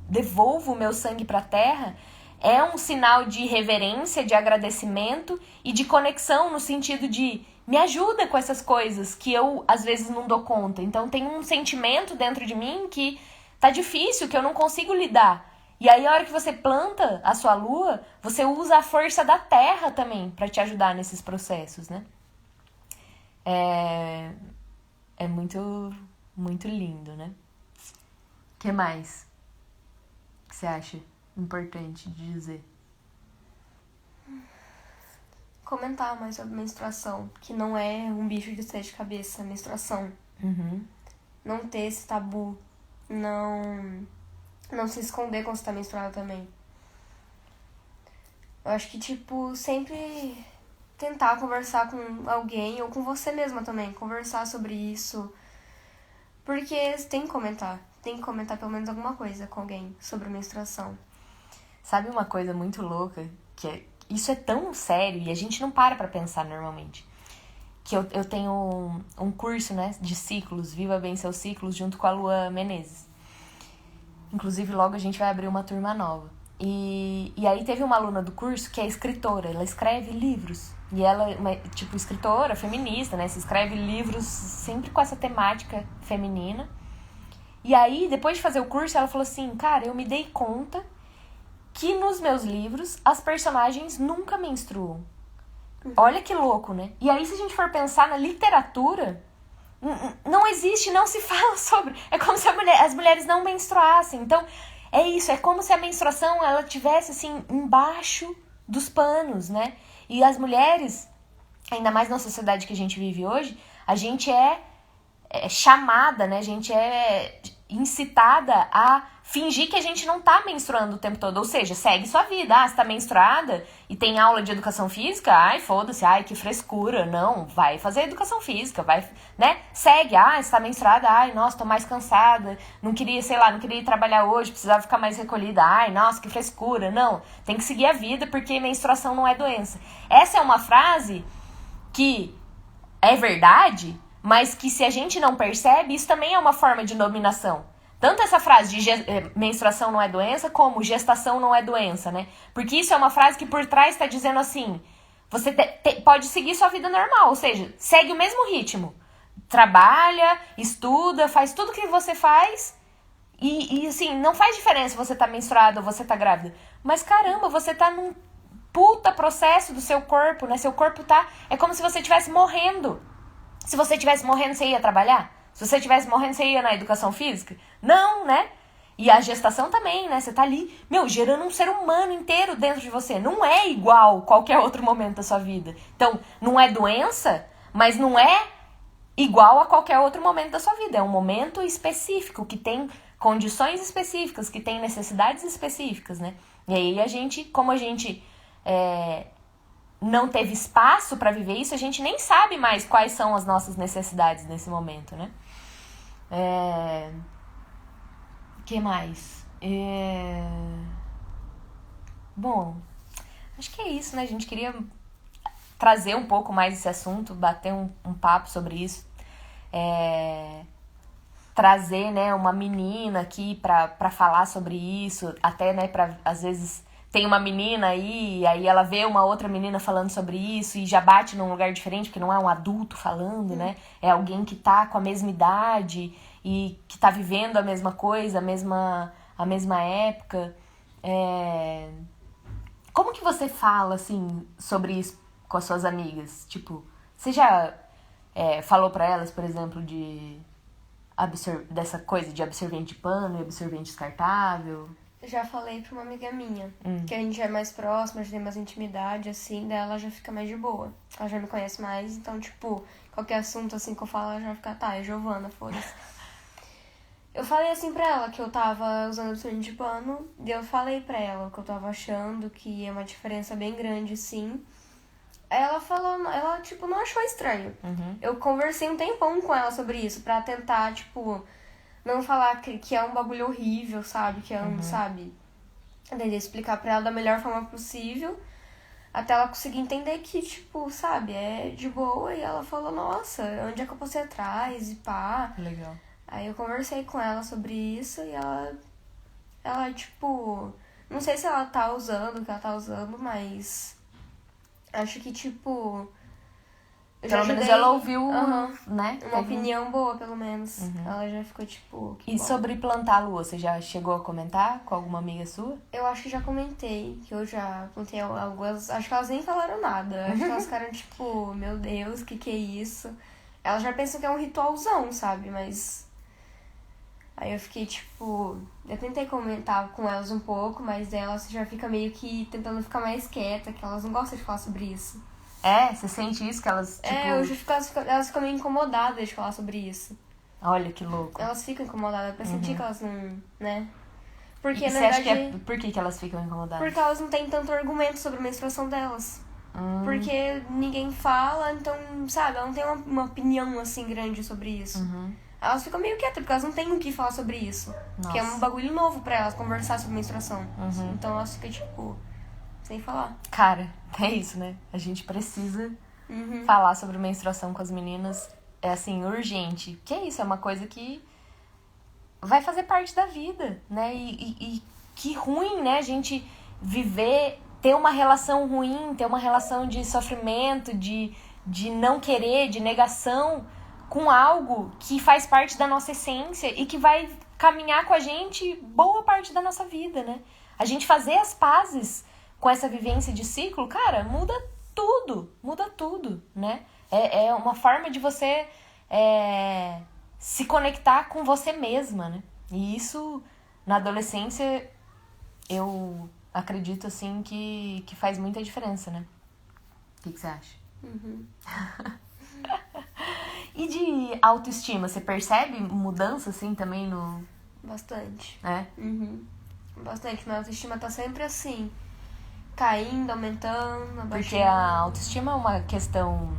devolvo o meu sangue para a terra, é um sinal de reverência, de agradecimento e de conexão, no sentido de me ajuda com essas coisas que eu, às vezes, não dou conta. Então, tem um sentimento dentro de mim que tá difícil, que eu não consigo lidar. E aí, a hora que você planta a sua lua, você usa a força da terra também para te ajudar nesses processos, né? É muito, muito lindo, né? O que mais que você acha importante de dizer? Comentar mais sobre menstruação, que não é um bicho de sete cabeças, menstruação. Não ter esse tabu, não se esconder quando você tá menstruada também. Eu acho que, tipo, sempre tentar conversar com alguém ou com você mesma também, conversar sobre isso, porque você tem que comentar pelo menos alguma coisa com alguém sobre menstruação. Sabe uma coisa muito louca? Isso é tão sério e a gente não para pra pensar normalmente. Que eu tenho um curso, né, de ciclos, Viva Bem Seus Ciclos, junto com a Lua Menezes. Inclusive, logo a gente vai abrir uma turma nova. E aí teve uma aluna do curso que é escritora, ela escreve livros. E ela é, tipo, escritora, feminista, né? Se escreve livros sempre com essa temática feminina. E aí, depois de fazer o curso, ela falou assim, cara, eu me dei conta que nos meus livros as personagens nunca menstruam. Olha que louco, né? E aí, se a gente for pensar na literatura, não existe, não se fala sobre. É como se as mulheres não menstruassem. Então, é isso, é como se a menstruação ela tivesse assim embaixo dos panos, né? E as mulheres, ainda mais na sociedade que a gente vive hoje, a gente é chamada, né? A gente é incitada a fingir que a gente não tá menstruando o tempo todo. Ou seja, segue sua vida. Ah, você tá menstruada e tem aula de educação física? Ai, foda-se. Ai, que frescura. Não, vai fazer educação física. Vai, né? Segue. Ah, você tá menstruada. Ai, nossa, tô mais cansada. Não queria, sei lá, não queria ir trabalhar hoje. Precisava ficar mais recolhida. Ai, nossa, que frescura. Não, tem que seguir a vida porque menstruação não é doença. Essa é uma frase que é verdade, mas que se a gente não percebe, isso também é uma forma de dominação. Tanto essa frase de menstruação não é doença, como gestação não é doença, né? Porque isso é uma frase que por trás está dizendo assim, você pode seguir sua vida normal, ou seja, segue o mesmo ritmo. Trabalha, estuda, faz tudo que você faz e assim, não faz diferença você tá menstruada ou você tá grávida. Mas caramba, você tá num puta processo do seu corpo, né? Seu corpo tá... É como se você estivesse morrendo. Se você estivesse morrendo, você ia trabalhar? Se você estivesse morrendo, você ia na educação física? Não, né? E a gestação também, né? Você tá ali, gerando um ser humano inteiro dentro de você. Não é igual qualquer outro momento da sua vida. Então, não é doença, mas não é igual a qualquer outro momento da sua vida. É um momento específico, que tem condições específicas, que tem necessidades específicas, né? E aí, como a gente não teve espaço para viver isso, a gente nem sabe mais quais são as nossas necessidades nesse momento, né? Que mais? Bom, acho que é isso, né? A gente queria trazer um pouco mais esse assunto, bater um papo sobre isso. Trazer, né, uma menina aqui pra falar sobre isso. Até, né, às vezes tem uma menina aí ela vê uma outra menina falando sobre isso e já bate num lugar diferente, porque não é um adulto falando, né? É alguém que tá com a mesma idade e que tá vivendo a mesma coisa, a mesma época. Como que você fala, assim, sobre isso com as suas amigas? Tipo, você já falou pra elas, por exemplo, dessa coisa de absorvente de pano e absorvente descartável? Já falei pra uma amiga minha, que a gente é mais próxima, já tem mais intimidade, assim, daí ela já fica mais de boa. Ela já me conhece mais, então, tipo, qualquer assunto, assim, que eu falo, ela já fica, tá, é Giovana, foda-se. Eu falei assim pra ela que eu tava usando absorvente de pano, e eu falei pra ela o que eu tava achando, que é uma diferença bem grande, sim. Aí ela falou, ela, tipo, não achou estranho. Eu conversei um tempão com ela sobre isso, pra tentar, tipo, não falar que é um bagulho horrível, sabe? Que é um, sabe? Daí explicar pra ela da melhor forma possível, até ela conseguir entender que, tipo, sabe, é de boa. E ela falou, nossa, onde é que eu posso ir atrás e pá. Legal. Aí eu conversei com ela sobre isso e ela, tipo, não sei se ela tá usando o que ela tá usando, mas acho que, tipo, eu já Pelo menos ajudei, ela ouviu, né? uma opinião boa, pelo menos. Ela já ficou, tipo, que E bom. sobre plantar a lua, você já chegou a comentar com alguma amiga sua? Eu acho que já comentei, que eu já plantei algumas. Acho que elas nem falaram nada. Acho que elas ficaram tipo, meu Deus, que é isso? Elas já pensam que é um ritualzão, sabe? Mas. Aí eu fiquei tipo. Eu tentei comentar com elas um pouco, mas elas já fica meio que tentando ficar mais quieta, que elas não gostam de falar sobre isso. Você sente isso que elas, tipo... Eu já fico, elas ficam meio incomodadas de falar sobre isso. Olha que louco. Elas ficam incomodadas, pra sentir que elas não. Né? Porque, E na você acha verdade. que por que elas ficam incomodadas? Porque elas não têm tanto argumento sobre a menstruação delas. Porque ninguém fala, então, sabe, ela não tem uma opinião assim grande sobre isso. Elas ficam meio quietas, porque elas não têm o que falar sobre isso. Nossa. Que é um bagulho novo pra elas conversar sobre menstruação. Então elas ficam, tipo, sem falar. Cara, é isso, né? A gente precisa falar sobre menstruação com as meninas. É assim, urgente. Que é isso, é uma coisa que vai fazer parte da vida, né? E que ruim, né? A gente viver, ter uma relação ruim, ter uma relação de sofrimento, de não querer, de negação com algo que faz parte da nossa essência e que vai caminhar com a gente boa parte da nossa vida, né? A gente fazer as pazes com essa vivência de ciclo, cara, muda tudo, né? É uma forma de você se conectar com você mesma, né? E isso, na adolescência, eu acredito, assim, que faz muita diferença, né? O que você acha? E de autoestima, você percebe mudança, assim, também no... Bastante. É? Bastante. Minha autoestima tá sempre assim, caindo, aumentando, abaixando. Porque a autoestima é uma questão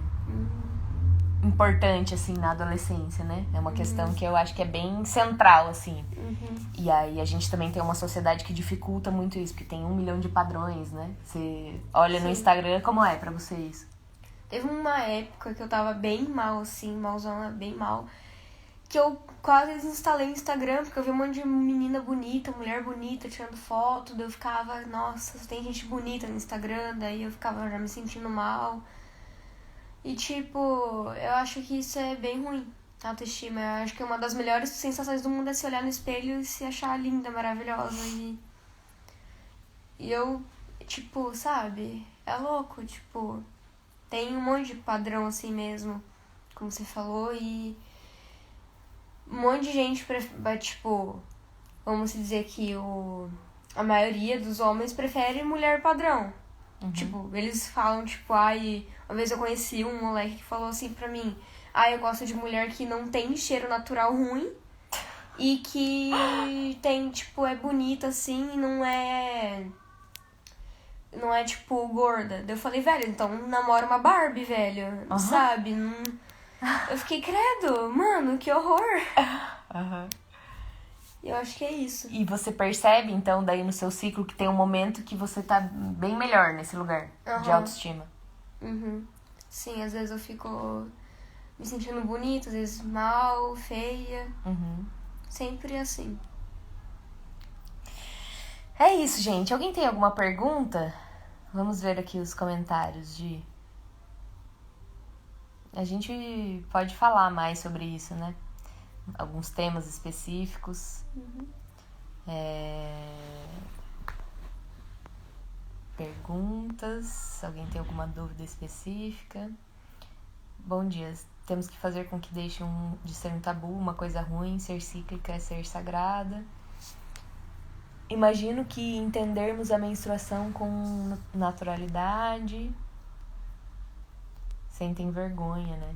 importante, assim, na adolescência, né? É uma questão que eu acho que é bem central, assim. E aí a gente também tem uma sociedade que dificulta muito isso, porque tem 1 milhão de padrões, né? Você olha no Instagram, como é pra você isso? Teve uma época que eu tava bem mal, assim, malzona, bem mal, que eu quase desinstalei o Instagram, porque eu vi um monte de menina bonita, mulher bonita, tirando foto, daí eu ficava, nossa, tem gente bonita no Instagram, daí eu ficava já me sentindo mal. E, tipo, eu acho que isso é bem ruim, a autoestima. Eu acho que uma das melhores sensações do mundo é se olhar no espelho e se achar linda, maravilhosa. E eu, tipo, sabe, é louco, tipo, tem um monte de padrão assim mesmo, como você falou, e um monte de gente, tipo, vamos dizer que a maioria dos homens prefere mulher padrão. Tipo, eles falam, tipo, uma vez eu conheci um moleque que falou assim pra mim, eu gosto de mulher que não tem cheiro natural ruim e que tem, tipo, é bonita assim e não é, tipo, gorda. Daí eu falei, velho, então namora uma Barbie, velho, sabe? Eu fiquei, credo, mano, que horror. Eu acho que é isso. E você percebe, então, daí no seu ciclo que tem um momento que você tá bem melhor nesse lugar de autoestima. Uhum. Sim, às vezes eu fico me sentindo bonita, às vezes mal, feia. Sempre assim. É isso, gente. Alguém tem alguma pergunta? Vamos ver aqui os comentários de... A gente pode falar mais sobre isso, né? Alguns temas específicos. Perguntas. Alguém tem alguma dúvida específica? Bom dia. Temos que fazer com que deixe de ser um tabu, uma coisa ruim. Ser cíclica é ser sagrada. Imagino que entendermos a menstruação com naturalidade. Sentem vergonha, né?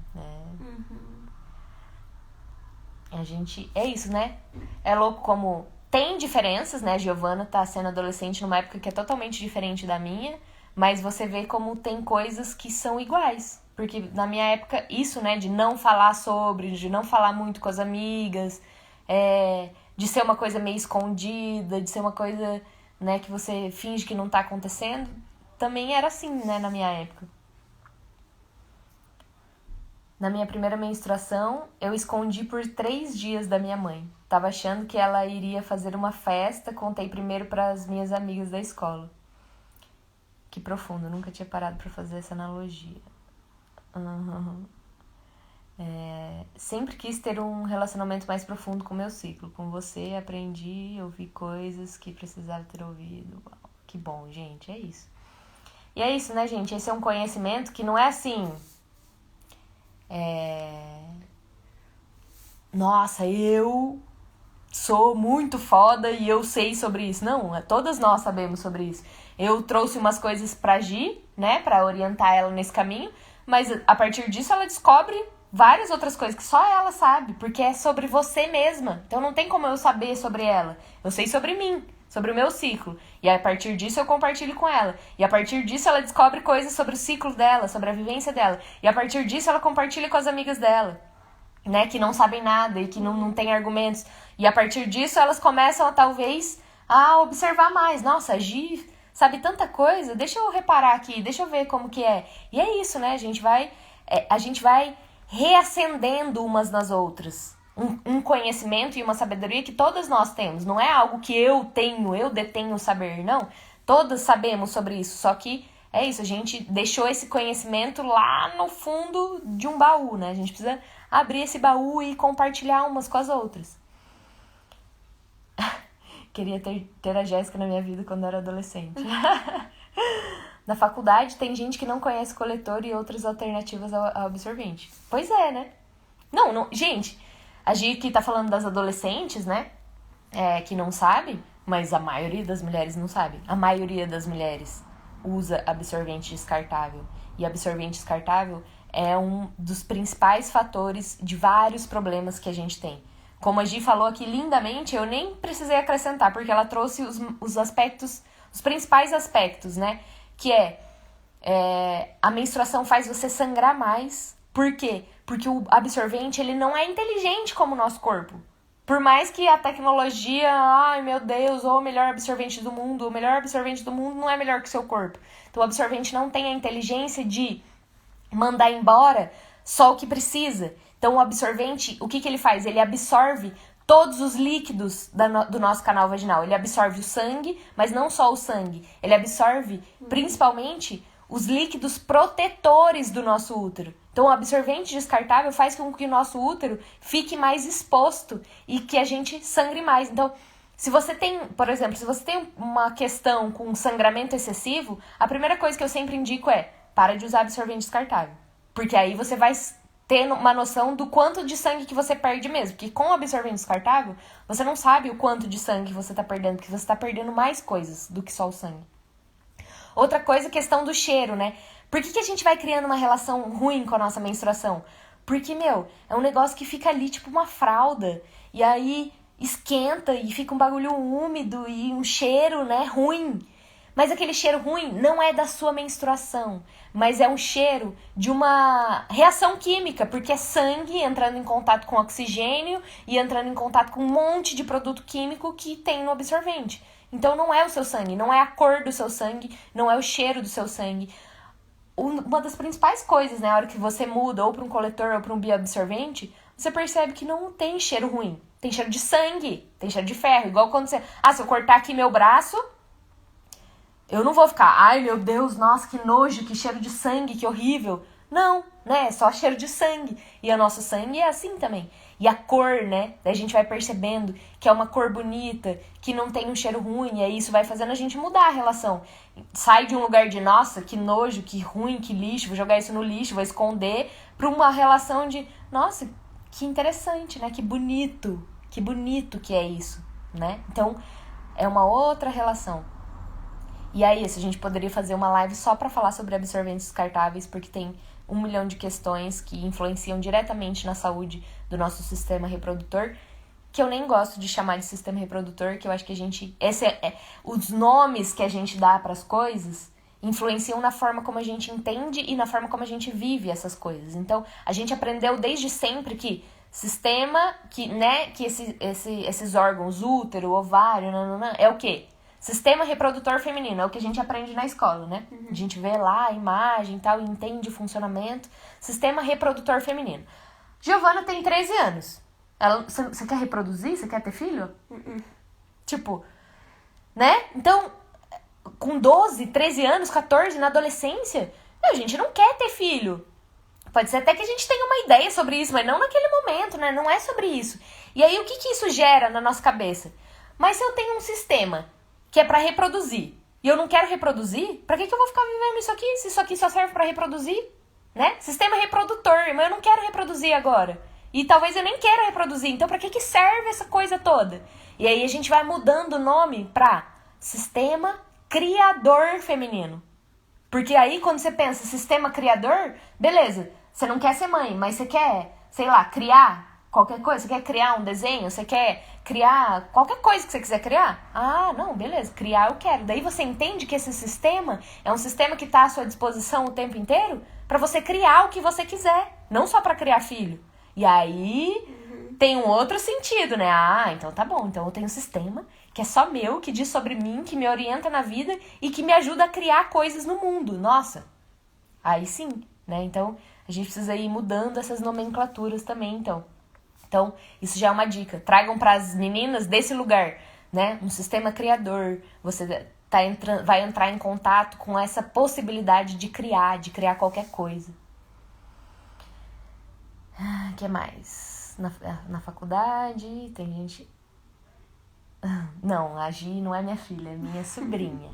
A gente... É isso, né? É louco como... Tem diferenças, né? A Giovana tá sendo adolescente numa época que é totalmente diferente da minha. Mas você vê como tem coisas que são iguais. Porque na minha época, isso, né? De não falar sobre, de não falar muito com as amigas. De ser uma coisa meio escondida, de ser uma coisa, né, que você finge que não tá acontecendo. Também era assim, né? Na minha época. Na minha primeira menstruação, eu escondi por 3 dias da minha mãe. Tava achando que ela iria fazer uma festa, contei primeiro para as minhas amigas da escola. Que profundo, eu nunca tinha parado para fazer essa analogia. Sempre quis ter um relacionamento mais profundo com o meu ciclo. Com você, aprendi, ouvi coisas que precisava ter ouvido. Uau, que bom, gente, é isso. E é isso, né, gente? Esse é um conhecimento que não é assim... Nossa, eu sou muito foda e eu sei sobre isso. Não, todas nós sabemos sobre isso. Eu trouxe umas coisas pra Gi, né, pra orientar ela nesse caminho, mas a partir disso ela descobre várias outras coisas que só ela sabe, porque é sobre você mesma. Então não tem como eu saber sobre ela. Eu sei sobre mim, sobre o meu ciclo. E a partir disso eu compartilho com ela. E a partir disso ela descobre coisas sobre o ciclo dela, sobre a vivência dela. E a partir disso ela compartilha com as amigas dela, né, que não sabem nada e que não têm argumentos. E a partir disso elas começam a, talvez, a observar mais. Nossa, a Gi sabe tanta coisa, deixa eu reparar aqui, deixa eu ver como que é. E é isso, né, a gente vai reacendendo umas nas outras. Um conhecimento e uma sabedoria que todas nós temos. Não é algo que eu detenho o saber, não. Todas sabemos sobre isso, só que é isso, a gente deixou esse conhecimento lá no fundo de um baú, né? A gente precisa abrir esse baú e compartilhar umas com as outras. Queria ter a Jéssica na minha vida quando eu era adolescente. Na faculdade tem gente que não conhece coletor e outras alternativas ao absorvente. Pois é, né? Não, gente, a Gi que tá falando das adolescentes, né? Que não sabe, mas a maioria das mulheres não sabe. A maioria das mulheres usa absorvente descartável. E absorvente descartável é um dos principais fatores de vários problemas que a gente tem. Como a Gi falou aqui lindamente, eu nem precisei acrescentar, porque ela trouxe os aspectos, os principais aspectos, né? Que a menstruação faz você sangrar mais. Por quê? Porque o absorvente, ele não é inteligente como o nosso corpo. Por mais que a tecnologia, ai meu Deus, o melhor absorvente do mundo, o melhor absorvente do mundo não é melhor que o seu corpo. Então o absorvente não tem a inteligência de mandar embora só o que precisa. Então o absorvente, o que ele faz? Ele absorve todos os líquidos do nosso canal vaginal. Ele absorve o sangue, mas não só o sangue. Ele absorve principalmente os líquidos protetores do nosso útero. Então o absorvente descartável faz com que o nosso útero fique mais exposto e que a gente sangre mais. Então, se você tem, por exemplo, se você tem uma questão com sangramento excessivo, a primeira coisa que eu sempre indico é: para de usar absorvente descartável. Porque aí você vai ter uma noção do quanto de sangue que você perde mesmo. Porque com o absorvente descartável, você não sabe o quanto de sangue você está perdendo, porque você está perdendo mais coisas do que só o sangue. Outra coisa, questão do cheiro, né? Por que a gente vai criando uma relação ruim com a nossa menstruação? Porque, é um negócio que fica ali tipo uma fralda. E aí esquenta e fica um bagulho úmido e um cheiro, né, ruim. Mas aquele cheiro ruim não é da sua menstruação, mas é um cheiro de uma reação química, porque é sangue entrando em contato com oxigênio e entrando em contato com um monte de produto químico que tem no absorvente. Então não é o seu sangue, não é a cor do seu sangue, não é o cheiro do seu sangue. Uma das principais coisas, né, na hora que você muda ou para um coletor ou para um bioabsorvente, você percebe que não tem cheiro ruim. Tem cheiro de sangue, tem cheiro de ferro. Igual quando você... se eu cortar aqui meu braço, eu não vou ficar, ai meu Deus, nossa, que nojo, que cheiro de sangue, que horrível. Não, né, é só cheiro de sangue. E o nosso sangue é assim também. E a cor, né, daí a gente vai percebendo que é uma cor bonita, que não tem um cheiro ruim, e aí isso vai fazendo a gente mudar a relação. Sai de um lugar de, nossa, que nojo, que ruim, que lixo, vou jogar isso no lixo, vou esconder, pra uma relação de, nossa, que interessante, né, que bonito que é isso, né. Então, é uma outra relação. E aí, a gente poderia fazer uma live só pra falar sobre absorventes descartáveis, porque tem 1 milhão de questões que influenciam diretamente na saúde do nosso sistema reprodutor, que eu nem gosto de chamar de sistema reprodutor, que eu acho que a gente... os nomes que a gente dá para as coisas influenciam na forma como a gente entende e na forma como a gente vive essas coisas. Então, a gente aprendeu desde sempre que sistema, que esses órgãos, útero, ovário, é o quê? Sistema reprodutor feminino, é o que a gente aprende na escola, né? A gente vê lá a imagem e tal, e entende o funcionamento. Sistema reprodutor feminino. Giovana tem 13 anos. Você quer reproduzir? Você quer ter filho? Tipo, né? Então, com 12, 13 anos, 14, na adolescência, a gente não quer ter filho. Pode ser até que a gente tenha uma ideia sobre isso, mas não naquele momento, né? Não é sobre isso. E aí, o que isso gera na nossa cabeça? Mas se eu tenho um sistema que é pra reproduzir, e eu não quero reproduzir, pra que eu vou ficar vivendo isso aqui, se isso aqui só serve pra reproduzir, né? Sistema reprodutor, mas eu não quero reproduzir agora. E talvez eu nem queira reproduzir, então pra que serve essa coisa toda? E aí a gente vai mudando o nome pra sistema criador feminino. Porque aí quando você pensa sistema criador, beleza, você não quer ser mãe, mas você quer, sei lá, criar qualquer coisa, você quer criar um desenho, você quer criar qualquer coisa que você quiser criar? Ah, não, beleza, criar eu quero. Daí você entende que esse sistema é um sistema que está à sua disposição o tempo inteiro para você criar o que você quiser, não só para criar filho. E aí tem um outro sentido, né? Ah, então tá bom, então eu tenho um sistema que é só meu, que diz sobre mim, que me orienta na vida e que me ajuda a criar coisas no mundo. Nossa, aí sim, né? Então a gente precisa ir mudando essas nomenclaturas também, então. Então, isso já é uma dica. Tragam para as meninas desse lugar, né? Um sistema criador. Você vai entrar em contato com essa possibilidade de criar qualquer coisa. O que mais? Na faculdade, tem gente... Não, a Gi não é minha filha, é minha sobrinha.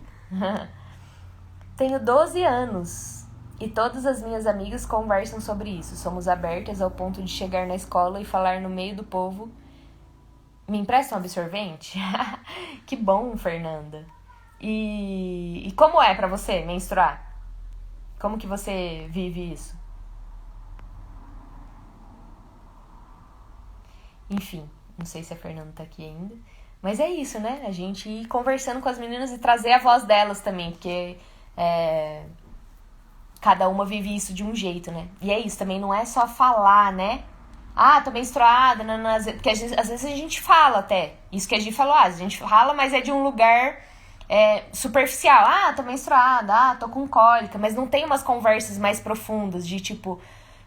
Tenho 12 anos. E todas as minhas amigas conversam sobre isso. Somos abertas ao ponto de chegar na escola e falar no meio do povo. Me empresta um absorvente? Que bom, Fernanda. E como é pra você menstruar? Como que você vive isso? Enfim, não sei se a Fernanda tá aqui ainda. Mas é isso, né? A gente ir conversando com as meninas e trazer a voz delas também. Porque... cada uma vive isso de um jeito, né? E é isso, também não é só falar, né? Ah, tô menstruada, porque às vezes a gente fala até. Isso que a gente falou, a gente fala, mas é de um lugar superficial. Ah, tô menstruada, tô com cólica. Mas não tem umas conversas mais profundas de tipo...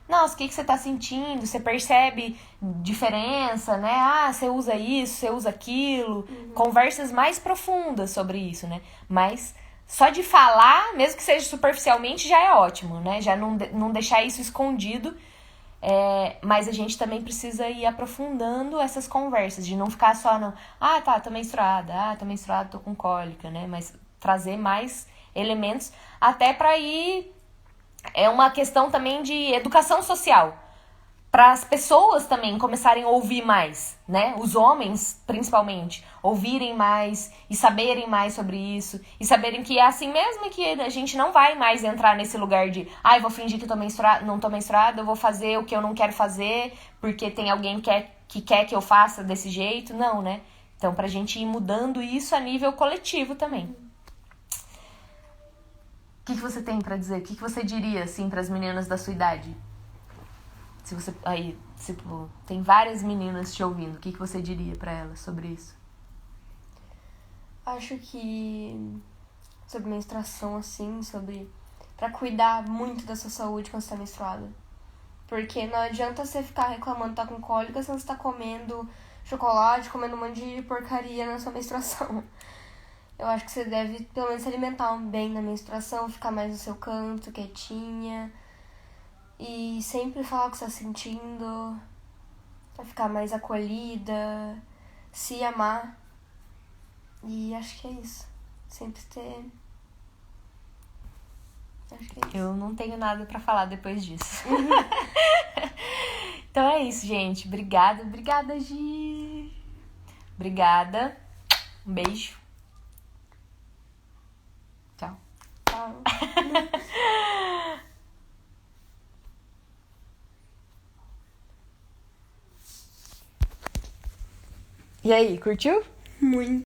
Nossa, o que você tá sentindo? Você percebe diferença, né? Ah, você usa isso, você usa aquilo. Conversas mais profundas sobre isso, né? Mas... só de falar, mesmo que seja superficialmente, já é ótimo, né? Já não deixar isso escondido. Mas a gente também precisa ir aprofundando essas conversas, de não ficar só no... Ah, tá, tô menstruada, tô com cólica, né? Mas trazer mais elementos, até pra ir... É uma questão também de educação social. Para as pessoas também começarem a ouvir mais, né? Os homens, principalmente, ouvirem mais e saberem mais sobre isso. E saberem que é assim mesmo e que a gente não vai mais entrar nesse lugar de eu vou fingir que não tô menstruada, eu vou fazer o que eu não quero fazer porque tem alguém que quer que eu faça desse jeito. Não, né? Então, pra gente ir mudando isso a nível coletivo também. que você tem pra dizer? O que você diria, assim, pras meninas da sua idade? Se você... Aí, tipo, tem várias meninas te ouvindo. O que você diria pra elas sobre isso? Acho que sobre menstruação, assim, pra cuidar muito da sua saúde quando você tá menstruada. Porque não adianta você ficar reclamando que tá com cólica se você tá comendo chocolate, comendo um monte de porcaria na sua menstruação. Eu acho que você deve, pelo menos, se alimentar bem na menstruação, ficar mais no seu canto, quietinha. E sempre falar o que você tá sentindo, pra ficar mais acolhida, se amar. E acho que é isso. Sempre ter... Acho que é isso. Eu não tenho nada pra falar depois disso. Então é isso, gente. Obrigada, Gi. Obrigada. Um beijo. Tchau. Tchau. E aí, curtiu? Muito.